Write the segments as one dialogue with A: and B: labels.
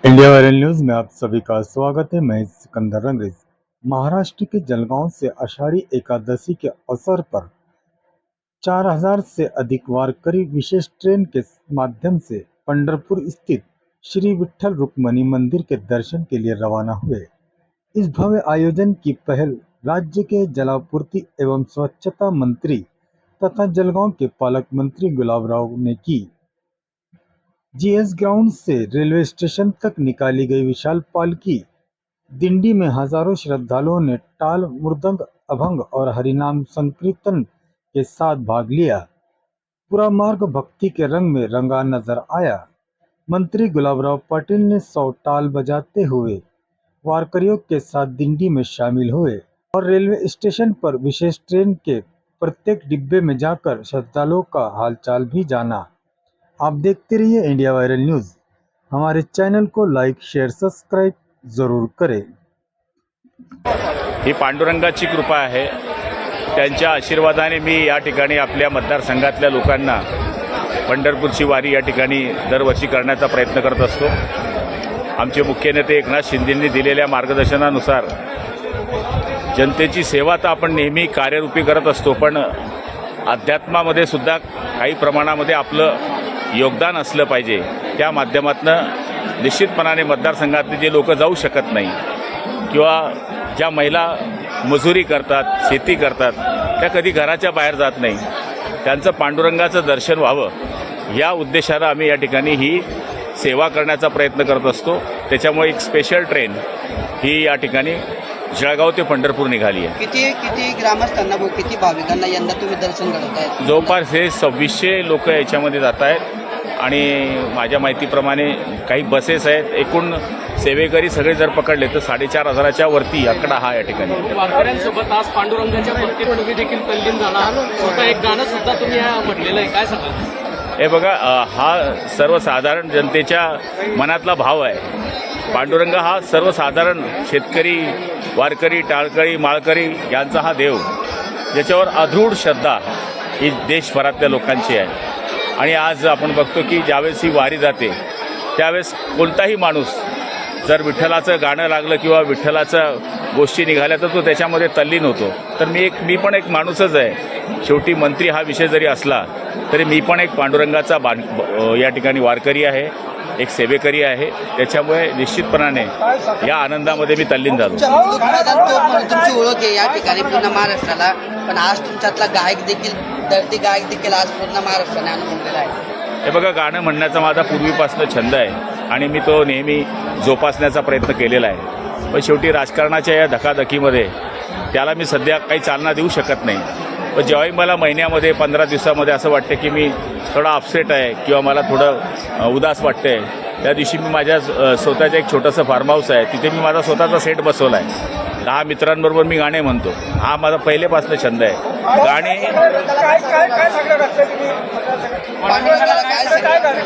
A: India viral news में आप सभी का स्वागत है। मैं सिकंदर रंगरेज। महाराष्ट्र के जलगांव से आषाढ़ी एकादशी के अवसर पर 4000 से अधिक वारकरी विशेष ट्रेन के माध्यम से पंढरपुर स्थित श्री विठ्ठल रुक्मिणी मंदिर के दर्शन के लिए रवाना हुए। इस भव्य आयोजन की पहल राज्य के जलापूर्ति एवं स्वच्छता मंत्री तथा जलगांव के पालक मंत्री गुलाबराव ने की। जीएस ग्राउंड से रेलवे स्टेशन तक निकाली गई विशाल पालकी दिंडी में हजारों श्रद्धालुओं ने ताल, मृदंग, अभंग और हरिनाम संकीर्तन के साथ भाग लिया। पूरा मार्ग भक्ति के रंग में रंगा नजर आया। मंत्री गुलाबराव पाटिल ने 100 ताल बजाते हुए वारकरियों के साथ दिंडी में शामिल हुए और रेलवे स्टेशन पर विशेष ट्रेन के प्रत्येक डिब्बे में जाकर श्रद्धालुओं का हालचाल भी जाना। आप देखते रहिए इंडिया वायरल न्यूज। हमारे चॅनल को लाईक, शेअर, सबस्क्राईब जरूर करें।
B: ही पांडुरंगाची कृपा आहे। त्यांच्या आशीर्वादाने मी या ठिकाणी आपल्या मतदारसंघातल्या लोकांना पंढरपूरची वारी या ठिकाणी दरवर्षी करण्याचा प्रयत्न करत असतो। आमचे मुख्य नेते एकनाथ शिंदेंनी दिलेल्या मार्गदर्शनानुसार जनतेची सेवा तर आपण नेहमी कार्यरूपी करत असतो, पण अध्यात्मामध्ये सुद्धा काही प्रमाणामध्ये आपलं योगदान असलं पाहिजे। त्या माध्यमातून निश्चितपणाने मतदारसंघातले जे लोक जाऊ शकत नाही किंवा ज्या महिला मजुरी करतात, शेती करतात, त्या कधी घराच्या बाहेर जात नाही, त्यांचं पांडुरंगाचं दर्शन व्हावं या उद्देशाने आम्ही या ठिकाणी ही सेवा करण्याचा प्रयत्न करत असतो। त्याच्यामुळे एक स्पेशल ट्रेन ही या ठिकाणी जळगाव ते पंढरपूर निघाली आहे।
C: किती ग्रामस्थांना किती भाविकांना यंदा तुम्ही दर्शन करत आहे?
B: जवळपास हे 2600 लोक याच्यामध्ये जात आहेत आणि माझ्या माहितीप्रमाणे काही बसेस आहेत। एकूण सेवेकरी सगळे जर पकडले तर 4500च्या वरती आकडा हा या ठिकाणी।
D: वारकऱ्यांसोबत आज पांडुरंगाच्या भक्तीत तुम्ही देखील तल्लीन झाला, स्वतः एक गाणं सुद्धा तुम्ही म्हटलेलं आहे, काय सांगाल?
B: हे बघा, हा सर्वसाधारण जनतेच्या मनातला भाव आहे। पांडुरंग हा सर्वसाधारण शेतकरी, वारकरी, टाळकरी, माळकरी यांचा हा देव, ज्याच्यावर अदृढ श्रद्धा ही देशभरातल्या लोकांची आहे। आणि आज आपण बघतो की ज्यावेळेस ही वारी जाते त्यावेळेस कोणताही माणूस जर विठ्ठलाचं गाणं लागलं किंवा विठ्ठलाचं गोष्टी निघाल्या तर तो त्याच्यामध्ये तल्लीन होतो। तर मी पण एक माणूसच आहे। शेवटी मंत्री हा विषय जरी असला तरी मी पण एक पांडुरंगाचा या ठिकाणी वारकरी आहे, एक सेवेकरी आहे। त्याच्यामुळे निश्चितपणाने या आनंदामध्ये मी तल्लीन झालो।
C: तुमची ओळख आहे या ठिकाणी पूर्ण महाराष्ट्राला, पण आज तुमच्यातला गायक देखील, धरती गायक देखील आज पूर्ण महाराष्ट्राने अनुभवलेला आहे।
B: हे बघा, गाणं म्हणण्याचा माझा पूर्वीपासून छंद आहे आणि मी तो नेहमी जोपासण्याचा प्रयत्न केलेला आहे। पण शेवटी राजकारणाच्या या धकाधकीमध्ये त्याला मी सध्या काही चालना देऊ शकत नाही। पण जेव्हाही मला महिन्यामध्ये 15 दिवसामध्ये असं वाटतं की मी थोडा अपसेट आहे किंवा मला थोडं उदास वाटतंय, त्या दिवशी मी माझ्या स्वतःचं एक छोटंसं फार्म हाऊस आहे, तिथे मी माझा स्वतःचा सेट बसवला आहे। 10 मित्रांबरोबर मी गाणे म्हणतो। हा माझा पहिलेपासून छंद आहे। गाणे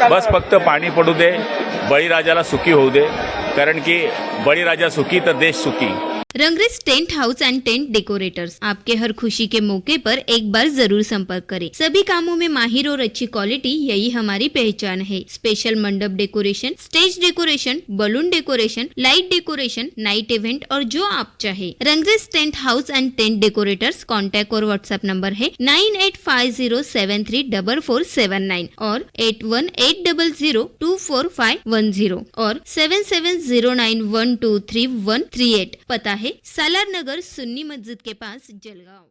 B: बस फक्त पाणी पडू दे, बळीराजाला सुखी होऊ दे, कारण की बळीराजा सुखी तर देश सुखी।
E: Rangrez tent house and tent decorators आपके हर खुशी के मौके पर एक बार जरूर संपर्क करें। सभी कामों में माहिर और अच्छी क्वालिटी, यही हमारी पहचान है। Special mandap decoration, stage decoration, balloon decoration, light decoration, night event और जो आप चाहे। Rangrez tent house and tent decorators contact और व्हाट्सएप नंबर है 9850734479 और 8180024510 और 7709123138। पता है सालार नगर, सुन्नी मस्जिद के पास, जलगांव।